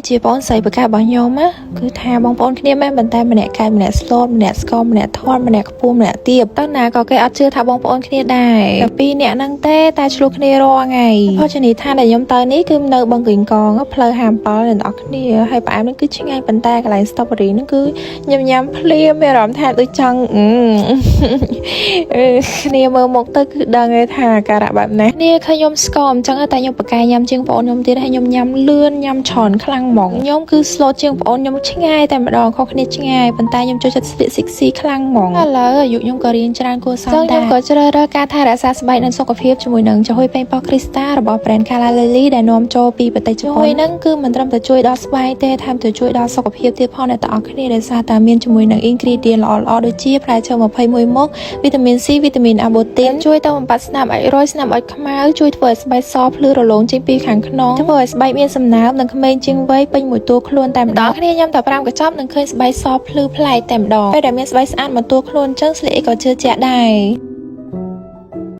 ជាបងស្រីប្រកាសរបស់ខ្ញុំណាគឺថាបងប្អូនគ្នាមែនប៉ុន្តែម្នាក់កែម្នាក់ស្លូតម្នាក់ស្គមម្នាក់ធន់ម្នាក់ខ្ពស់ម្នាក់ទាបតើណាក៏គេអត់ជឿថាបងប្អូនគ្នាដែរតែពីរនាក់ហ្នឹងទេតែឆ្លោះគ្នារាល់ថ្ងៃភោជនីយដ្ឋានដែលខ្ញុំទៅនេះគឺនៅបឹងកេងកងផ្លូវ57អ្នកនរគ្នាហើយផ្អែមហ្នឹងគឺឆ្ងាញ់ប៉ុន្តែកន្លែង strawberry ហ្នឹងគឺញ៉ាំភ្លាមមានអារម្មណ៍ថាដូចចង់គ្នាមើលមុខទៅគឺដឹងហើយថាការៈបែបនេះនេះឃើញខ្ញុំស្គមអញ្ចឹងតែខ្ញុំប្រកែញ៉ាំជាងបងប្អូនខ្ញុំទៀតហើយខ្ញុំញ៉ាំលឿនញ៉ាំច្រើនខ្លាំងហ្មងខ្ញុំគឺ slow ជាងបងប្អូនខ្ញុំឆ្ងាយតែម្ដងខុសគ្នាឆ្ងាយប៉ុន្តែខ្ញុំចូលចិត្តស្លៀក sexy ខ្លាំងហ្មងឥឡូវអាយុខ្ញុំក៏រៀនច្រើនគួរសមដែរខ្ញុំក៏ជ្រើសរើសការថែរក្សាស្បែកនិងសុខភាពជាមួយនឹងចំហុយប៉េងប៉ោះ Crystal របស់ brand Kala Lily ដែលនាំចូលពីប្រទេសជប៉ុនហ្នឹងគឺមិនត្រឹមតែជួយដល់ស្បែកទេថែមទាំងជួយដល់សុខភាពទៀតផងអ្នកទាំងអស់គ្នាដោយសារតែមានជាមួយនឹង ingredient ល្អៗដូចជាផ្លែឈើ21មុខវីតាមីន C វីតាមីន Abotin ជួយទៅបំបត្តិស្នាមអុចរោយស្នាមអុចខ្មៅជួយធ្វើឲ្យស្បែកសភ្លឺរលោងចេញពីខាងក្នុងធ្វើឲ្យស្បែកមានសំណើមនិងក្មេងជាងវ័យពេញមួយតួខ្លួនតែម្ដងគ្នាញ៉ាំតែ5កញ្ចប់នឹងឃើញស្បែកសភ្លឺប្លែកតែម្ដងពេលដែលមានស្បែកស្អាតមួយតួខ្លួនអញ្ចឹងស្លៀកអីក៏ជឿជាក់ដែរ